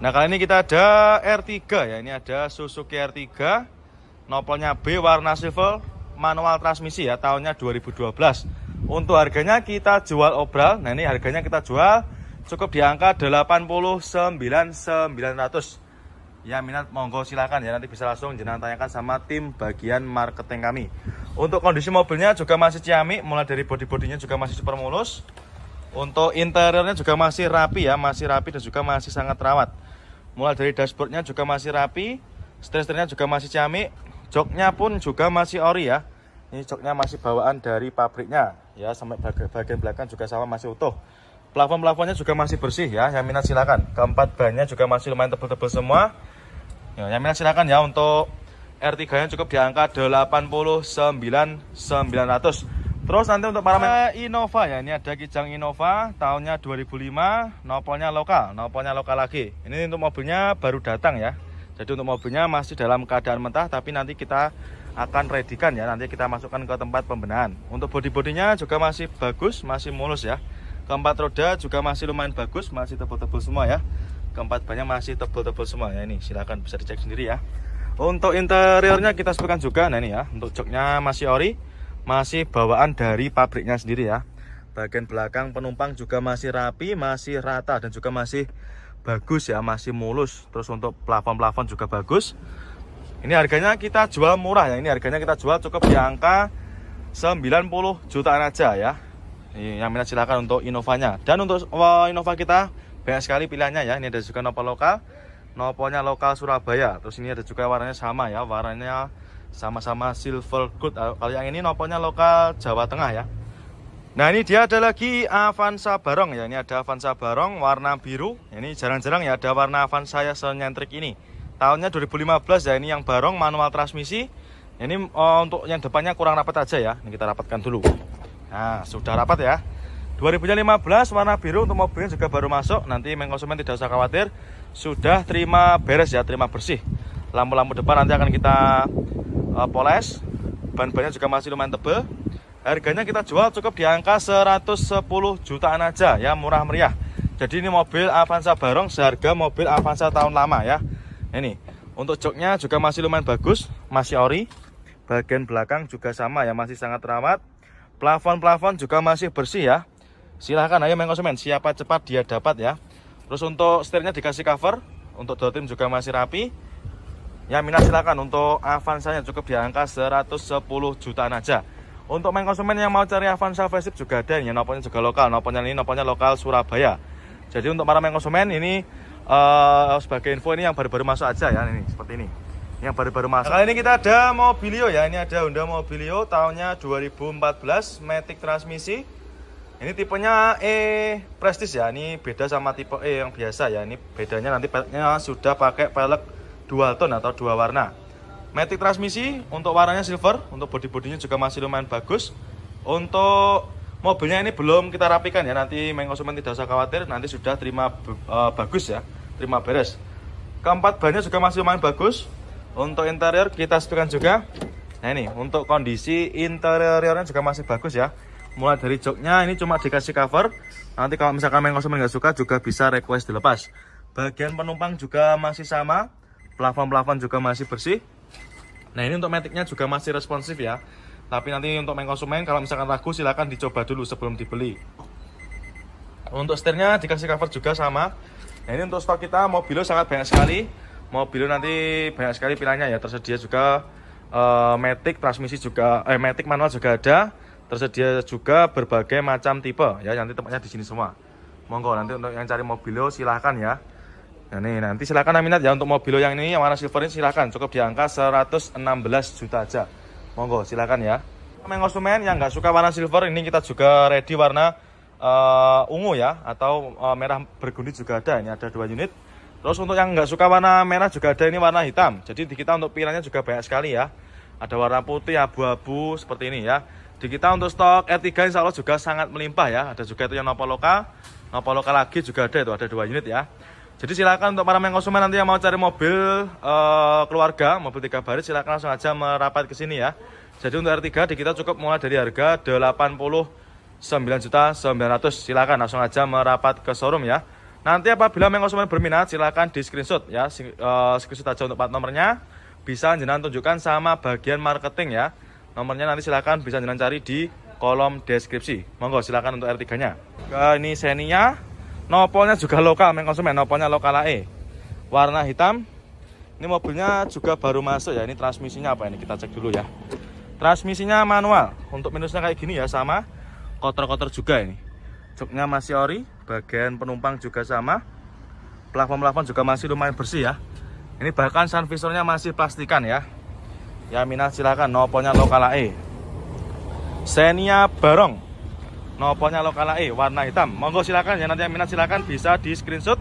Nah, kali ini kita ada R3 ya. Ini ada Suzuki R3. Nopolnya B, warna silver, manual transmisi ya, tahunnya 2012. Untuk harganya kita jual obral. Nah, ini harganya kita jual cukup di angka 89.900. Ya, minat monggo silakan ya, nanti bisa langsung jenengan tanyakan sama tim bagian marketing kami. Untuk kondisi mobilnya juga masih ciamik, mulai dari bodi-bodinya juga masih super mulus. Untuk interiornya juga masih rapi ya, masih rapi dan juga masih sangat terawat. Mulai dari dashboardnya juga masih rapi, setir-setirnya juga masih ciamik, joknya pun juga masih ori ya. Ini joknya masih bawaan dari pabriknya ya, sampai bagian belakang juga sama masih utuh. Plafon-plafonnya juga masih bersih ya, yang minat silakan. Keempat bannya juga masih lumayan tebal-tebal semua. Ya, yang minat silakan ya. Untuk R3 nya cukup di angka 89.900. Terus nanti untuk para Innova ya, ini ada Kijang Innova tahunnya 2005, nopolnya lokal lagi. Ini untuk mobilnya baru datang ya. Jadi untuk mobilnya masih dalam keadaan mentah, tapi nanti kita akan readykan ya, nanti kita masukkan ke tempat pembenahan. Untuk bodi-bodinya juga masih bagus, masih mulus ya. Keempat roda juga masih lumayan bagus, masih tebal-tebal semua ya. Keempat bannya masih tebal-tebal semua ya, ini silakan bisa dicek sendiri ya. Untuk interiornya kita sebutkan juga, nah ini ya, untuk joknya masih ori, masih bawaan dari pabriknya sendiri ya. Bagian belakang penumpang juga masih rapi, masih rata dan juga masih bagus ya, masih mulus. Terus untuk plafon-plafon juga bagus. Ini harganya kita jual murah ya. Ini harganya kita jual cukup di angka 90 jutaan aja ya. Ini yang minat silakan untuk Innovanya. Dan untuk Innova kita banyak sekali pilihannya ya. Ini ada juga nopol lokal, nopolnya lokal Surabaya. Terus ini ada juga warnanya sama ya, warnanya sama-sama silver gold. Kalau yang ini nopolnya lokal Jawa Tengah ya. Nah, ini dia ada lagi Avanza Barong ya. Ini ada Avanza Barong warna biru. Ini jarang-jarang ya ada warna Avanza yang senyentrik ini. Tahunnya 2015 ya. Ini yang Barong manual transmisi. Ini untuk yang depannya kurang rapat aja ya. Ini kita rapatkan dulu. Nah, sudah rapat ya. 2015 warna biru, untuk mobilnya juga baru masuk. Nanti konsumen tidak usah khawatir, sudah terima beres ya, terima bersih. Lampu-lampu depan nanti akan kita poles. Ban-bannya juga masih lumayan tebal. Harganya kita jual cukup di angka 110 jutaan aja ya, murah meriah. Jadi ini mobil Avanza Barong seharga mobil Avanza tahun lama ya. Ini untuk joknya juga masih lumayan bagus, masih ori. Bagian belakang juga sama ya, masih sangat terawat. Plafon-plafon juga masih bersih ya. Silahkan ayo konsumen, siapa cepat dia dapat ya. Terus untuk setirnya dikasih cover, untuk door trim juga masih rapi. Ya, minat silakan. Untuk Avanza-nya cukup di angka 110 jutaan aja. Untuk konsumen yang mau cari Avanza facelift juga ada ya, nopolnya juga lokal. Nopolnya lokal Surabaya. Jadi untuk para konsumen ini sebagai info, ini yang baru-baru masuk aja ya, ini seperti ini. Yang baru-baru masuk. Kali ini kita ada Mobilio ya. Ini ada Honda Mobilio tahunnya 2014, matic transmisi. Ini tipenya E Prestige ya. Ini beda sama tipe E yang biasa ya. Ini bedanya nanti peleknya sudah pakai pelek dual tone atau dua warna. Matic transmisi, untuk warnanya silver, untuk bodi-bodinya juga masih lumayan bagus. Untuk mobilnya ini belum kita rapikan ya, nanti konsumen tidak usah khawatir, nanti sudah terima bagus ya, terima beres. Keempat bannya juga masih lumayan bagus. Untuk interior kita sebutkan juga. Nah, ini untuk kondisi interiornya juga masih bagus ya. Mulai dari joknya ini cuma dikasih cover. Nanti kalau misalkan konsumen nggak suka juga bisa request dilepas. Bagian penumpang juga masih sama. Plafon-plafon juga masih bersih. Nah, ini untuk maticnya juga masih responsif ya. Tapi nanti untuk konsumen kalau misalkan ragu silahkan dicoba dulu sebelum dibeli. Untuk setirnya dikasih cover juga sama. Nah, ini untuk stok kita Mobilio sangat banyak sekali. Mobilio nanti banyak sekali pilihannya ya. Tersedia juga matic transmisi juga, matic manual juga ada. Tersedia juga berbagai macam tipe ya. Nanti tempatnya di sini semua. Monggo nanti untuk yang cari Mobilio silahkan ya. Nah, nih nanti silakan minat ya. Untuk Mobilio yang ini yang warna silver ini silakan, cukup di angka 116 juta aja. Monggo silakan ya. Konsumen yang nggak suka warna silver, ini kita juga ready warna ungu ya, atau merah bergundi juga ada. Ini ada 2 unit. Terus untuk yang nggak suka warna merah juga ada, ini warna hitam. Jadi di kita untuk pilihannya juga banyak sekali ya. Ada warna putih, abu-abu seperti ini ya. Di kita untuk stok R3 insya Allah juga sangat melimpah ya. Ada juga itu yang nopol lokal lagi juga ada, itu ada 2 unit ya. Jadi silakan untuk para konsumen nanti yang mau cari mobil keluarga, mobil 3 baris, silakan langsung aja merapat ke sini ya. Jadi untuk R3 di kita cukup mulai dari harga 89.900. Silakan langsung aja merapat ke showroom ya. Nanti apabila konsumen berminat silahkan di screenshot ya, screenshot aja untuk plat nomornya. Bisa jenengan tunjukkan sama bagian marketing ya. Nomornya nanti silahkan bisa jenengan cari di kolom deskripsi. Monggo silahkan untuk R3 nya. Ini Xenia, nopolnya juga lokal konsumen, nopolnya lokal AE, warna hitam. Ini mobilnya juga baru masuk ya. Ini transmisinya apa ini, kita cek dulu ya. Transmisinya manual. Untuk minusnya kayak gini ya, sama kotor-kotor juga ini. Joknya masih ori, bagian penumpang juga sama. Plafon-plafon juga masih lumayan bersih ya. Ini bahkan sun visornya masih plastikan ya. Ya minat silakan, nopolnya lokal AE. Xenia Barong, nopolnya lokal AE, warna hitam. Monggo silakan ya, nanti yang minat silakan bisa di screenshot.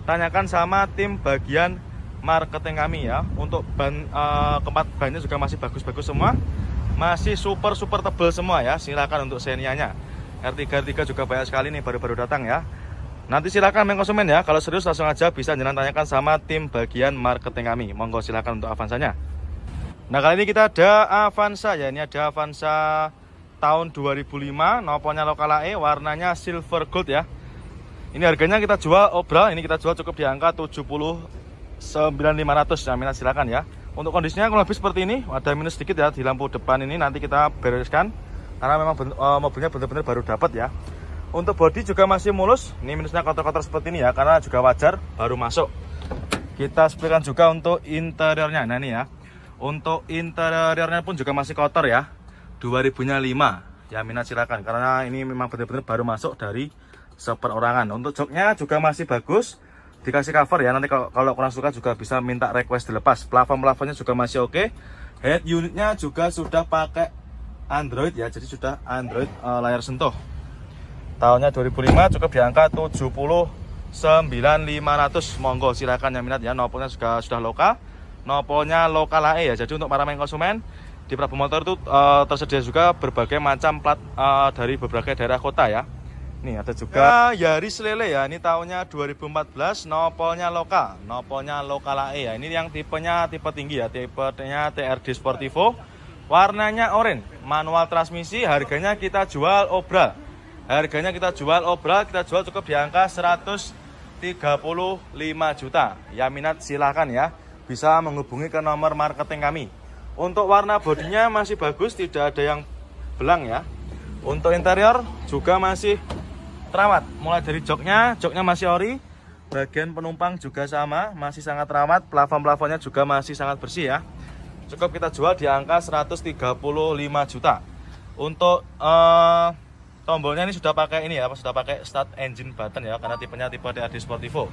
Tanyakan sama tim bagian marketing kami ya. Untuk keempat bannya juga masih bagus-bagus semua. Masih super tebal semua ya. Silakan untuk Xenia-nya. R3 juga banyak sekali nih, baru-baru datang ya. Nanti silakan konsumen ya. Kalau serius langsung aja bisa jangan tanyakan sama tim bagian marketing kami. Monggo silakan untuk Avanza-nya. Nah, kali ini kita ada Avanza ya. Ini ada Avanza tahun 2005, nopolnya lokal AE, warnanya silver gold ya. Ini harganya kita jual obral, ini kita jual cukup di angka 79.500 ya. Minat silakan ya. Untuk kondisinya kurang lebih seperti ini, ada minus sedikit ya di lampu depan ini, nanti kita bereskan karena memang mobilnya benar-benar baru dapat ya. Untuk bodi juga masih mulus. Ini minusnya kotor-kotor seperti ini ya, karena juga wajar baru masuk. Kita sepertikan juga untuk interiornya. Nah ini ya, untuk interiornya pun juga masih kotor ya. 2005 ya, minat silakan karena ini memang benar-benar baru masuk dari seperorangan. Untuk joknya juga masih bagus, dikasih cover ya. Nanti kalau kurang suka juga bisa minta request dilepas. Plafon-plafonnya juga masih oke. Head unitnya juga sudah pakai Android ya, jadi sudah Android layar sentuh. Tahunnya 2005, cukup di angka 79.500. Monggo silakan yang minat ya. Nopolnya juga sudah lokal, nopolnya lokal AE ya. Jadi untuk para konsumen di Prabu Motor itu tersedia juga berbagai macam plat dari berbagai daerah kota ya. Nih ada juga Yaris Lele ya. Ini tahunnya 2014, nopolnya lokal AE ya. Ini yang tipenya tipe tinggi ya, tipenya TRD Sportivo. Warnanya oranye, manual transmisi. Harganya kita jual obral. Kita jual cukup di angka 135 juta. Ya minat silahkan ya, bisa menghubungi ke nomor marketing kami. Untuk warna bodinya masih bagus, tidak ada yang belang ya. Untuk interior juga masih terawat. Mulai dari joknya masih ori. Bagian penumpang juga sama, masih sangat terawat. Plafon-plafonnya juga masih sangat bersih ya. Cukup kita jual di angka 135 juta. Untuk tombolnya ini sudah pakai ini ya, sudah pakai start engine button ya, karena tipenya tipe TRD Sportivo.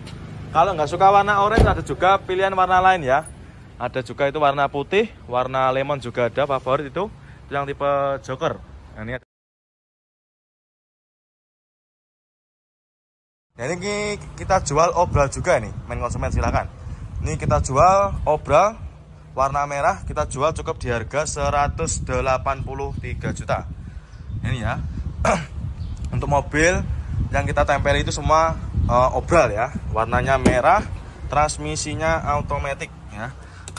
Kalau nggak suka warna orange, ada juga pilihan warna lain ya. Ada juga itu warna putih, warna lemon juga ada, favorit itu yang tipe Joker. Nah, ini kita jual obral juga nih, konsumen silakan. Ini kita jual obral warna merah, kita jual cukup di harga 183 juta. Ini ya. Untuk mobil yang kita tempel itu semua obral ya. Warnanya merah, transmisinya automatic ya.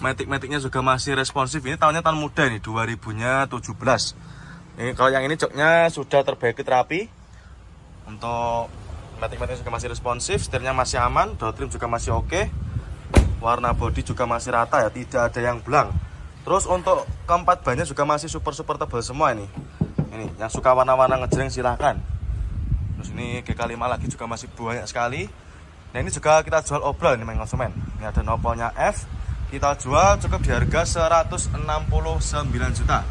Matic-maticnya juga masih responsif. Ini tahunnya tahun muda nih, 2017. Ini kalau yang ini joknya sudah terbaiki terapi. Untuk matic-maticnya juga masih responsif, setirnya masih aman, door trim juga masih oke. Warna bodi juga masih rata ya, tidak ada yang belang. Terus untuk keempat bannya juga masih super tebal semua ini. Ini yang suka warna-warna ngejreng silahkan. Terus ini GK5 lagi juga masih banyak sekali. Nah ini juga kita jual obral nih konsumen. Ini ada nopolnya F. Kita jual cukup di harga 169 juta.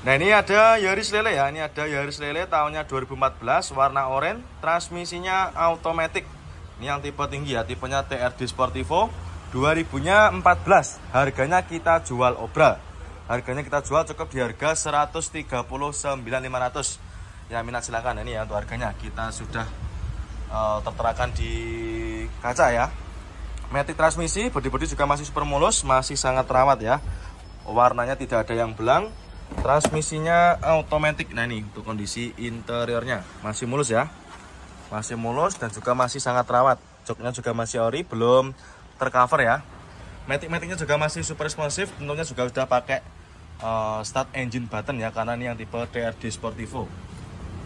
Nah ini ada Yaris Lele ya. Ini ada Yaris Lele tahunnya 2014, warna oranye, transmisinya automatic. Ini yang tipe tinggi ya, tipenya TRD Sportivo. 2014. Harganya kita jual obral. Harganya kita jual cukup di harga 139.500. Ya minat silakan. Ini ya untuk harganya. Kita sudah terterakan di kaca ya. Matic transmisi, bodi-bodi juga masih super mulus, masih sangat terawat ya. Warnanya tidak ada yang belang. Transmisinya automatic. Nah ini untuk kondisi interiornya masih mulus ya. Masih mulus dan juga masih sangat terawat. Joknya juga masih ori, belum tercover ya. Matic-maticnya juga masih super responsif. Tentunya juga sudah pakai start engine button ya, karena ini yang tipe TRD Sportivo.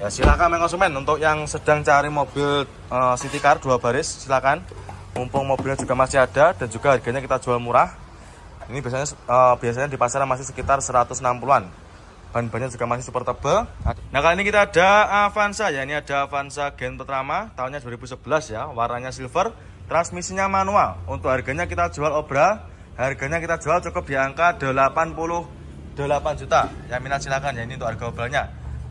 Ya silakan konsumen, untuk yang sedang cari mobil city car 2 baris silakan. Mumpung mobilnya juga masih ada dan juga harganya kita jual murah. Ini biasanya di pasaran masih sekitar 160-an. Ban-bannya juga masih super tebal. Nah kali ini kita ada Avanza ya. Ini ada Avanza Gen Pertama tahunnya 2011 ya. Warnanya silver, transmisinya manual. Untuk harganya kita jual obral. Harganya kita jual cukup di angka 88 juta. Yang minat silakan ya, ini untuk harga obralnya.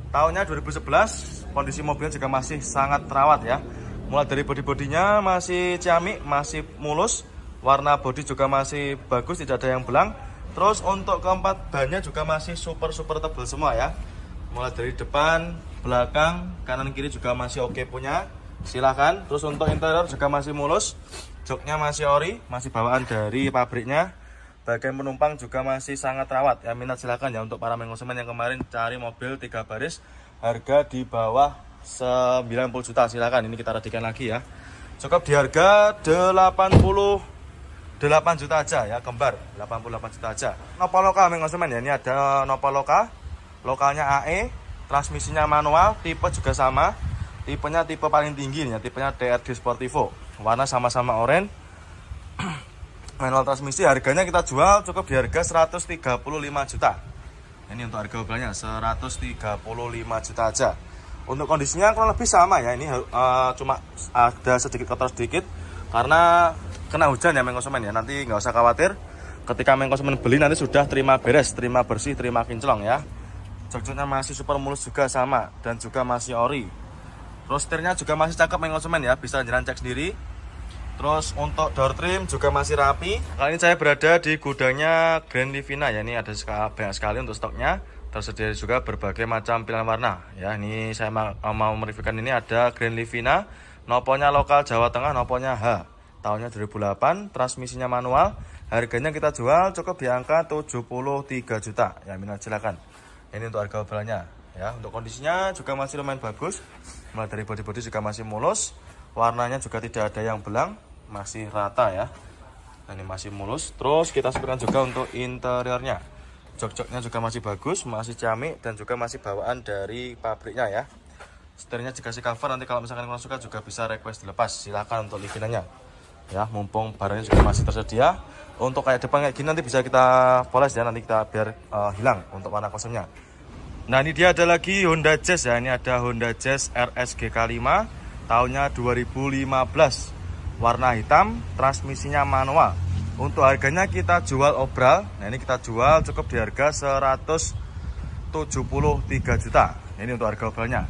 Tahunnya 2011, kondisi mobilnya juga masih sangat terawat ya. Mulai dari bodi-bodinya masih ciamik, masih mulus. Warna bodi juga masih bagus, tidak ada yang belang. Terus untuk keempat bannya juga masih super tebal semua ya. Mulai dari depan, belakang, kanan kiri juga masih oke punya. Silahkan. Terus untuk interior juga masih mulus. Joknya masih ori, masih bawaan dari pabriknya. Bagian penumpang juga masih sangat rawat. Ya minat silakan ya, untuk para konsumen yang kemarin cari mobil 3 baris harga di bawah 90 juta. Silakan, ini kita radikan lagi ya. Cukup di harga 88 juta aja ya, kembar 88 juta aja. Nopo lokal konsumen ya, ini ada Nopo lokal. Lokalnya AE, transmisinya manual, tipe juga sama. Tipenya tipe paling tinggi ya, tipenya DRD Sportivo. Warna sama-sama oranye. Manual transmisi, harganya kita jual cukup di harga 135 juta. Ini untuk harga obralnya 135 juta aja. Untuk kondisinya kurang lebih sama ya. Ini cuma ada sedikit kotor sedikit karena kena hujan ya konsumen ya. Nanti nggak usah khawatir. Ketika konsumen beli nanti sudah terima beres, terima bersih, terima kinclong ya. Jok-joknya masih super mulus juga sama dan juga masih ori. Terus setirnya juga masih cakep konsumen ya, bisa jalan cek sendiri. Terus untuk door trim juga masih rapi. Kali ini saya berada di gudangnya Grand Livina ya. Ini ada banyak sekali untuk stoknya. Tersedia juga berbagai macam pilihan warna. Ya, ini saya mau mereviewkan, ini ada Grand Livina. Noponya lokal Jawa Tengah, noponya H. Tahunnya 2008, transmisinya manual. Harganya kita jual cukup di angka 73 juta. Ya, minat silakan. Ini untuk harga obralnya. Ya, untuk kondisinya juga masih lumayan bagus. Mulai dari bodi-bodi juga masih mulus. Warnanya juga tidak ada yang belang, masih rata ya. Ini masih mulus. Terus kita sebutkan juga untuk interiornya. Jok-joknya juga masih bagus, masih ciamik dan juga masih bawaan dari pabriknya ya. Setirnya dikasih cover, nanti kalau misalkan kalian suka juga bisa request dilepas. Silahkan untuk Livinanya. Ya, mumpung barangnya juga masih tersedia. Untuk kayak depan kayak gini nanti bisa kita poles ya, nanti kita biar hilang untuk warna kosongnya. Nah, ini dia ada lagi Honda Jazz ya. Ini ada Honda Jazz RS GK5 tahunnya 2015. Warna hitam, transmisinya manual. Untuk harganya kita jual obral. Nah, ini kita jual cukup di harga 173 juta. Ini untuk harga obralnya.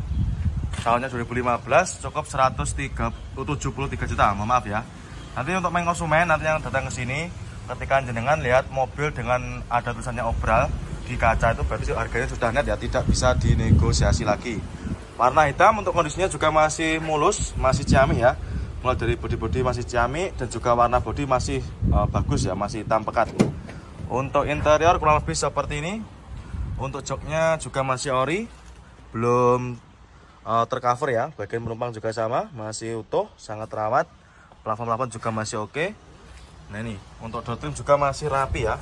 Tahunnya 2015 cukup 173 juta. Mohon maaf ya. Nanti untuk konsumen nanti yang datang ke sini, ketika jenengan lihat mobil dengan ada tulisannya obral di kaca, itu berarti harganya sudah net ya, tidak bisa dinegosiasi lagi. Warna hitam, untuk kondisinya juga masih mulus, masih ciamik ya. Mulai dari bodi-bodi masih ciamik dan juga warna bodi masih bagus ya, masih hitam pekat. Untuk interior kurang lebih seperti ini. Untuk joknya juga masih ori, belum tercover ya. Bagian penumpang juga sama, masih utuh, sangat rawat. Plafon-plafon juga masih oke. Nah ini, untuk door trim juga masih rapi ya.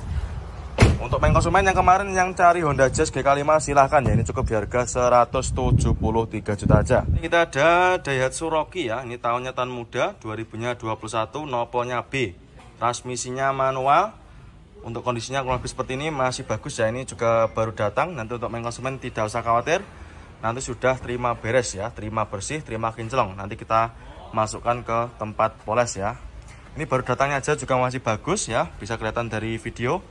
Untuk konsumen yang kemarin yang cari Honda Jazz GK5 silahkan ya, ini cukup di harga 173 juta aja. Ini kita ada Daihatsu Rocky ya, ini tahunnya tahun muda, 2021, noponya B. Transmisinya manual. Untuk kondisinya kurang lebih seperti ini, masih bagus ya, ini juga baru datang. Nanti untuk konsumen tidak usah khawatir, nanti sudah terima beres ya, terima bersih, terima kinclong. Nanti kita masukkan ke tempat poles ya. Ini baru datangnya aja juga masih bagus ya, bisa kelihatan dari video.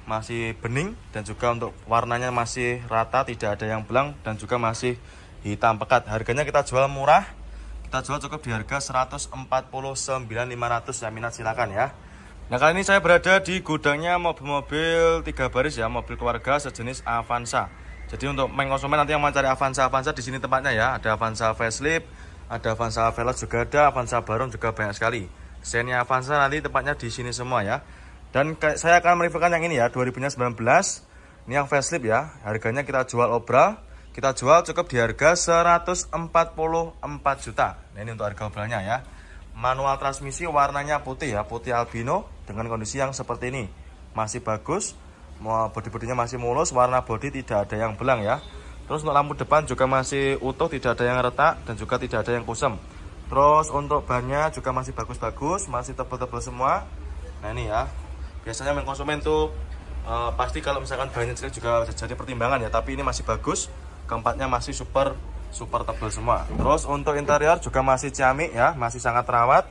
Masih bening dan juga untuk warnanya masih rata, tidak ada yang belang dan juga masih hitam pekat. Harganya kita jual murah, kita jual cukup di harga 149.500 ya, minat silakan ya. Nah, kali ini saya berada di gudangnya mobil-mobil 3 baris ya, mobil keluarga sejenis Avanza. Jadi untuk konsumen nanti yang mencari Avanza di sini tempatnya ya. Ada Avanza facelift, ada Avanza Veloz juga ada, Avanza Baron juga banyak sekali. Xenia Avanza nanti tempatnya di sini semua ya. Dan saya akan mereviewkan yang ini ya, 2019. Ini yang facelift ya. Harganya kita jual obral. Kita jual cukup di harga 144 juta. Nah, ini untuk harga obralnya ya. Manual transmisi, warnanya putih ya, putih albino dengan kondisi yang seperti ini. Masih bagus. Bodi-bodinya masih mulus, warna bodi tidak ada yang belang ya. Terus untuk lampu depan juga masih utuh, tidak ada yang retak dan juga tidak ada yang kusam. Terus untuk bannya juga masih bagus-bagus, masih tebal-tebal semua. Nah ini ya, biasanya main konsumen tuh pasti kalau misalkan bannya jelek juga jadi pertimbangan ya, tapi ini masih bagus. Keempatnya masih super tebal semua. Terus untuk interior juga masih ciamik ya, masih sangat terawat.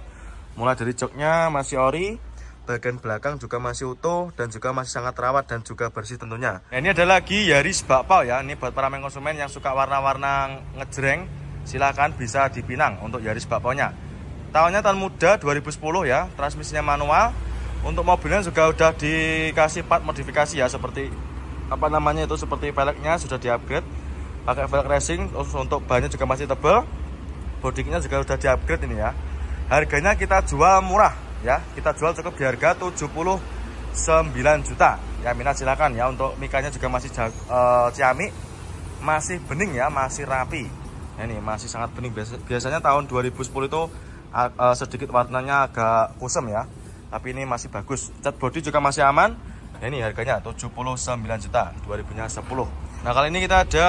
Mulai dari joknya masih ori, bagian belakang juga masih utuh dan juga masih sangat terawat dan juga bersih tentunya. Nah, ini ada lagi Yaris bakpao ya. Ini buat para konsumen yang suka warna-warna ngejreng, silahkan bisa dipinang untuk Yaris bakpao-nya. Tahunnya tahun muda 2010 ya, transmisinya manual. Untuk mobilnya juga udah dikasih part modifikasi ya, seperti apa namanya itu, seperti velgnya sudah di-upgrade pakai velg racing. Terus untuk bannya juga masih tebal, bodinya juga udah di-upgrade ini ya. Harganya kita jual murah ya, kita jual cukup di harga 79 juta ya. Minat silakan ya. Untuk mikanya juga masih ciamik, masih bening ya, masih rapi. Nah, ini masih sangat bening. Biasanya tahun 2010 itu sedikit warnanya agak kusam ya, tapi ini masih bagus. Cat body juga masih aman. Nah, ini harganya 79 juta 2010. Nah, kali ini kita ada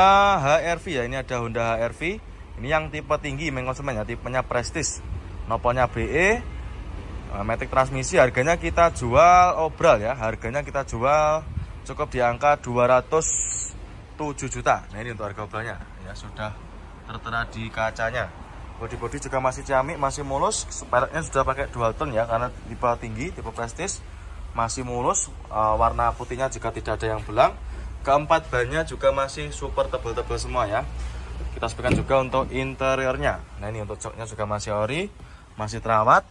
HR-V ya. Ini ada Honda HR-V. Ini yang tipe tinggi main konsumen ya, tipenya Prestige. Noponya BE, matic transmisi. Harganya kita jual obral ya. Harganya kita jual cukup di angka 207 juta. Nah, ini untuk harga obralnya ya, sudah tertera di kacanya. Bodi juga masih ciamik, masih mulus. Peleknya sudah pakai dual tone ya, karena tipe tinggi, tipe Prestige. Masih mulus. Warna putihnya juga tidak ada yang belang. Keempat bannya juga masih super tebal-tebal semua ya. Kita sepikan juga untuk interiornya. Nah, ini untuk joknya juga masih ori, masih terawat.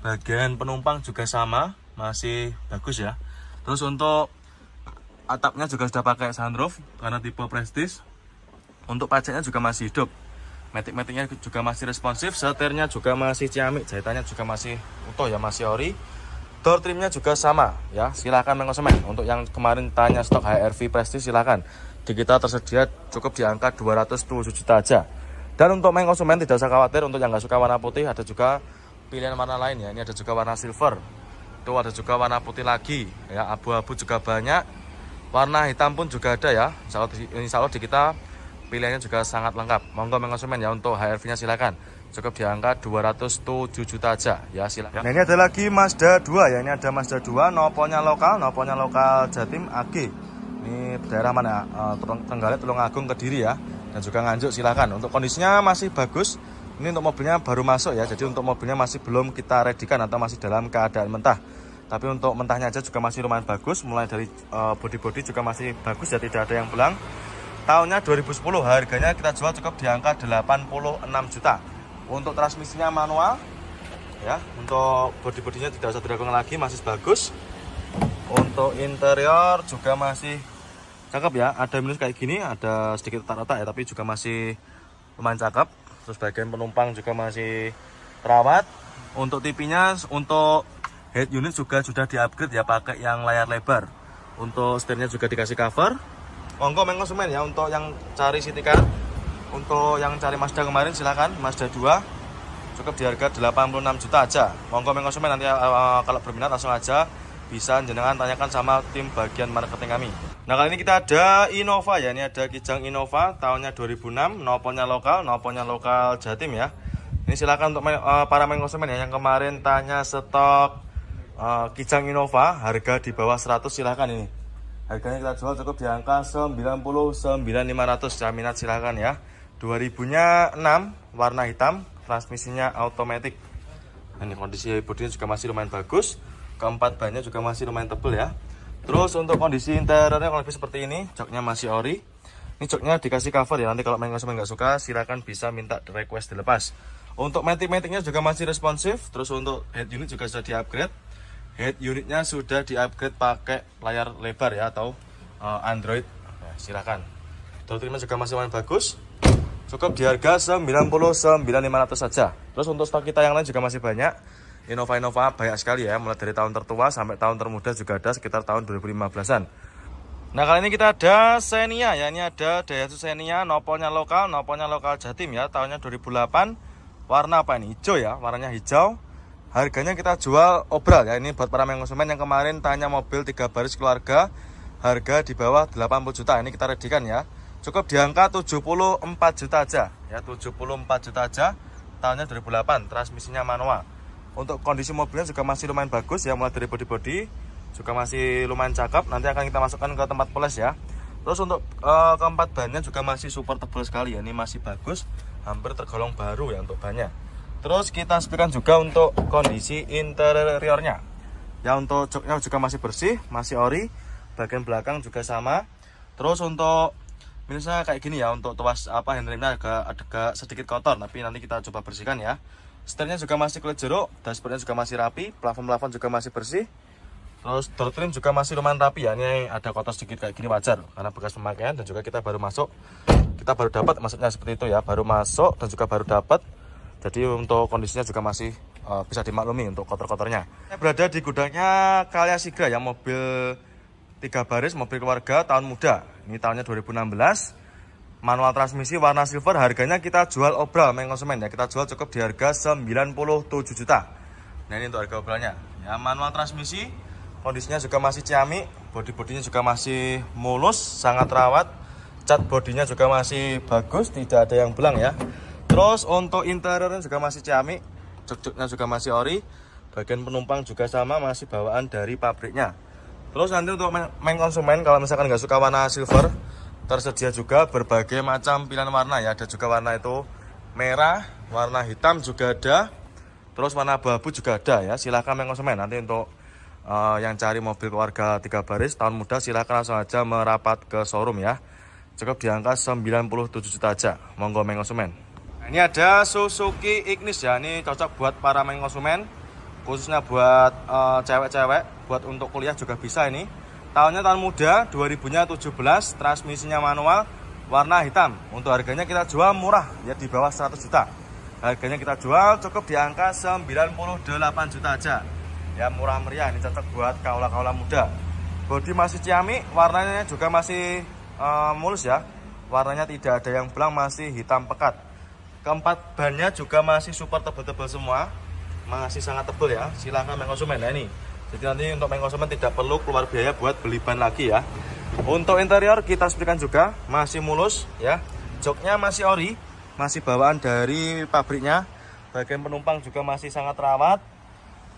Bagian penumpang juga sama, masih bagus ya. Terus untuk atapnya juga sudah pakai sunroof karena tipe Prestige. Untuk pajaknya juga masih hidup. Matic-maticnya juga masih responsif. Setirnya juga masih ciamik, jahitannya juga masih utuh ya, masih ori. Door trimnya juga sama ya. Silahkan konsumen. Untuk yang kemarin tanya stok HR-V Prestige, silahkan. Di kita tersedia cukup di angka 207 juta aja. Dan untuk konsumen tidak usah khawatir. Untuk yang nggak suka warna putih, ada juga pilihan warna lain ya. Ini ada juga warna silver. Itu ada juga warna putih lagi ya. Abu-abu juga banyak. Warna hitam pun juga ada ya. Insya Allah di kita pilihannya juga sangat lengkap. Monggo konsumen ya, untuk HR-V-nya silahkan. Cukup di angka 207 juta aja ya, silakan. Nah, ini ada lagi Mazda 2 ya. Ini ada Mazda 2, noponya lokal Jatim AG. Ini daerah mana? Trenggalek, Tulungagung, Kediri ya. Dan juga Nganjuk, silakan. Untuk kondisinya masih bagus. Ini untuk mobilnya baru masuk ya. Jadi untuk mobilnya masih belum kita redikan atau masih dalam keadaan mentah. Tapi untuk mentahnya aja juga masih lumayan bagus. Mulai dari bodi juga masih bagus ya, tidak ada yang belang. Tahunnya 2010, harganya kita jual cukup di angka 86 juta. Untuk transmisinya manual ya. Untuk bodi-bodinya tidak usah diragukan lagi, masih bagus. Untuk interior juga masih cakep ya. Ada minus kayak gini, ada sedikit retak-retak ya, tapi juga masih lumayan cakep. Terus bagian penumpang juga masih terawat. Untuk TV-nya, untuk head unit juga sudah di-upgrade ya, pakai yang layar lebar. Untuk setirnya juga dikasih cover. Monggo konsumen ya, untuk yang cari city car, untuk yang cari Mazda kemarin silakan. Mazda 2 cukup di harga 86 juta aja. Monggo konsumen, nanti kalau berminat langsung aja bisa jenengan tanyakan sama tim bagian marketing kami. Nah, kali ini kita ada Innova ya. Ini ada Kijang Innova tahunnya 2006, noponya lokal Jatim ya. Ini silakan untuk para konsumen ya yang kemarin tanya stok Kijang Innova harga di bawah 100, silakan ini. Harganya kita jual cukup di angka 99.500. Jaminan silahkan ya. 2000-nya 6, warna hitam, transmisinya automatic. Ini kondisi bodinya juga masih lumayan bagus. Keempat bannya juga masih lumayan tebal ya. Terus untuk kondisi interiornya kalau lebih seperti ini. Joknya masih ori. Ini joknya dikasih cover ya. Nanti kalau konsumen nggak suka, silahkan bisa minta request dilepas. Untuk matic-maticnya juga masih responsif. Terus untuk head unit juga sudah di-upgrade. Head unitnya sudah di-upgrade pakai layar lebar ya, atau Android. Nah, silakan. Door trimnya juga masih lumayan bagus. Cukup di harga 99.500 saja. Terus untuk stok kita yang lain juga masih banyak. Innova banyak sekali ya, mulai dari tahun tertua sampai tahun termuda juga ada, sekitar tahun 2015-an. Nah, kali ini kita ada Xenia ya. Ini ada Daihatsu Xenia, noponya lokal Jatim ya, tahunnya 2008. Warna apa ini? Hijau ya, warnanya hijau. Harganya kita jual obral ya. Ini buat para konsumen yang kemarin tanya mobil 3 baris keluarga, harga di bawah 80 juta. Ini kita redikan ya. cukup di angka 74 juta aja ya, 74 juta aja. Tahunnya 2008, transmisinya manual. Untuk kondisi mobilnya juga masih lumayan bagus ya, mulai dari bodi-bodi juga masih lumayan cakep. Nanti akan kita masukkan ke tempat poles ya. Terus untuk keempat bannya juga masih super tebal sekali ya, ini masih bagus, hampir tergolong baru ya untuk bannya. Terus kita sepikan juga untuk kondisi interiornya ya, untuk joknya juga masih bersih, masih ori, bagian belakang juga sama. Terus untuk minusnya kayak gini ya, untuk tuas handremnya agak sedikit kotor, tapi nanti kita coba bersihkan ya. Setirnya juga masih kulit jeruk, dashboardnya juga masih rapi, plafon juga masih bersih. Terus door trim juga masih lumayan rapi ya, ini ada kotor sedikit kayak gini wajar karena bekas pemakaian, dan juga kita baru dapat, maksudnya seperti itu ya, baru masuk dan juga baru dapat. Jadi untuk kondisinya juga masih bisa dimaklumi untuk kotor-kotornya. Saya berada di gudangnya Kalya Sigra ya, mobil 3 baris, mobil keluarga tahun muda. Ini tahunnya 2016, manual transmisi warna silver. Harganya kita jual obral konsumen ya, kita jual cukup di harga 97 juta. Nah ini untuk harga obralnya ya, manual transmisi, kondisinya juga masih ciamik, bodi-bodinya juga masih mulus, sangat rawat, cat bodinya juga masih bagus, tidak ada yang belang ya. Terus untuk interiornya juga masih ciamik, jok-joknya juga masih ori, bagian penumpang juga sama, masih bawaan dari pabriknya. Terus nanti untuk main konsumen, kalau misalkan nggak suka warna silver, tersedia juga berbagai macam pilihan warna ya. Ada juga warna itu merah, warna hitam juga ada, terus warna abu-abu juga ada ya. Silahkan main konsumen. Nanti untuk yang cari mobil keluarga 3 baris tahun muda, silahkan langsung aja merapat ke showroom ya. Cukup di angka 97 juta aja. Monggo main konsumen. Nah, ini ada Suzuki Ignis ya. Ini cocok buat para main konsumen, khususnya buat cewek-cewek, buat untuk kuliah juga bisa ini. Tahunnya tahun muda, 2017, transmisinya manual, warna hitam. Untuk harganya kita jual murah ya, di bawah 100 juta. Harganya kita jual cukup di angka 98 juta aja. Ya murah meriah, ini cocok buat kaula-kaula muda. Bodi masih ciamik, warnanya juga masih mulus ya. Warnanya tidak ada yang belang, masih hitam pekat. Keempat bannya juga masih super tebal-tebal semua, masih sangat tebal ya. Silahkan main konsumen. Nah ini, jadi nanti untuk main konsumen tidak perlu keluar biaya buat beli ban lagi ya. Untuk interior kita sepikan juga masih mulus ya, joknya masih ori, masih bawaan dari pabriknya. Bagian penumpang juga masih sangat rawat.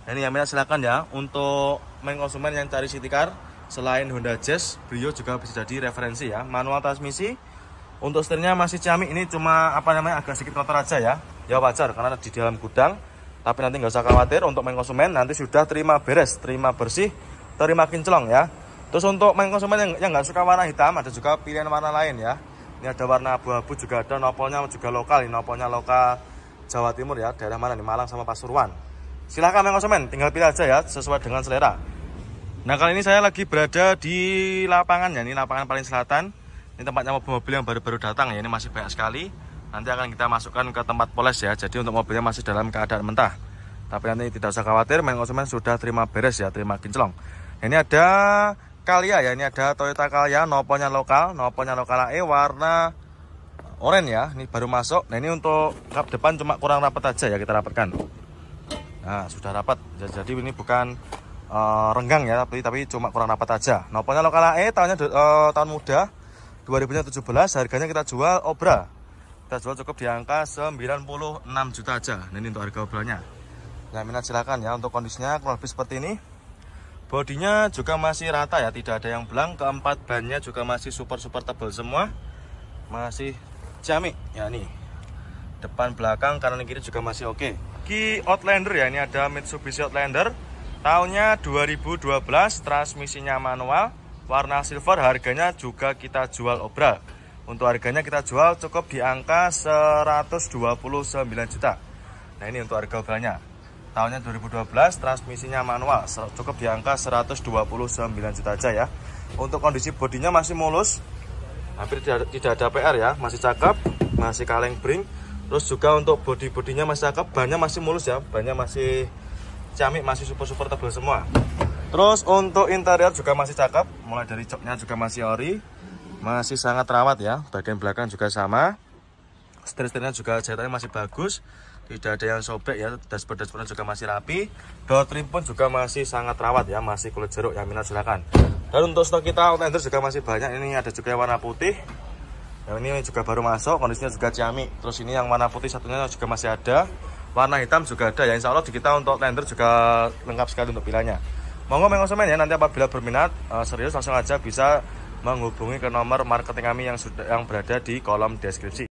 Nah, ini ya, silakan ya untuk main konsumen yang cari city car selain Honda Jazz, Brio juga bisa jadi referensi ya. Manual transmisi. Untuk setirnya masih ciamik, ini cuma agak sedikit kotor aja ya. Ya wajar karena di dalam gudang. Tapi nanti nggak usah khawatir, untuk main konsumen nanti sudah terima beres, terima bersih, terima kinclong ya. Terus untuk main konsumen yang nggak suka warna hitam, ada juga pilihan warna lain ya. Ini ada warna abu-abu juga ada, nopolnya juga lokal, ini nopolnya lokal Jawa Timur ya, daerah mana nih, Malang sama Pasuruan. Silahkan main konsumen, tinggal pilih aja ya, sesuai dengan selera. Nah kali ini saya lagi berada di lapangan ya, ini lapangan paling selatan. Ini tempatnya mobil-mobil yang baru-baru datang ya, ini masih banyak sekali. Nanti akan kita masukkan ke tempat poles ya, jadi untuk mobilnya masih dalam keadaan mentah. Tapi nanti tidak usah khawatir, main konsumen sudah terima beres ya, terima kinclong. Ini ada Kalya ya, ini ada Toyota Kalya, nopolnya lokal AE, warna oranye ya, ini baru masuk. Nah ini untuk kap depan cuma kurang rapat aja ya, kita rapatkan. Nah sudah rapat, jadi ini bukan renggang ya, tapi cuma kurang rapat aja. Nopolnya lokal AE, tahun muda 2017, harganya kita jual obra. Kita jual cukup di angka 96 juta aja. Nah, ini untuk harga obralnya. Nah, minat silakan ya. Untuk kondisinya kurang lebih seperti ini. Bodinya juga masih rata ya, tidak ada yang belang. Keempat bannya juga masih super tebal semua. Masih ciamik ya nih. Depan belakang kanan kiri juga masih oke. Ki Outlander ya, ini ada Mitsubishi Outlander. Tahunnya 2012, transmisinya manual, warna silver, harganya juga kita jual obral. Untuk harganya kita jual cukup di angka 129 juta. Nah ini untuk harga obralnya. Tahunnya 2012, transmisinya manual, cukup di angka 129 juta aja ya. Untuk kondisi bodinya masih mulus, hampir tidak ada PR ya, masih cakep, masih kaleng bring. Terus juga untuk bodinya masih cakep, bannya masih mulus ya, bannya masih ciamik, masih super tebal semua. Terus untuk interior juga masih cakep, mulai dari joknya juga masih ori, masih sangat rawat ya. Bagian belakang juga sama, setir-setirnya juga jahitannya masih bagus, tidak ada yang sobek ya. Dashboardnya juga masih rapi, door trim pun juga masih sangat rawat ya, masih kulit jeruk ya, minat silakan. Dan untuk stok kita Outlander juga masih banyak, ini ada juga yang warna putih, Yang ini juga baru masuk, kondisinya juga ciamik. Terus ini yang warna putih satunya juga masih ada. Warna hitam juga ada ya. Insya Allah di kita untuk tender juga lengkap sekali untuk pilihannya. Monggo konsumen ya, nanti apabila berminat serius langsung aja bisa menghubungi ke nomor marketing kami yang berada di kolom deskripsi.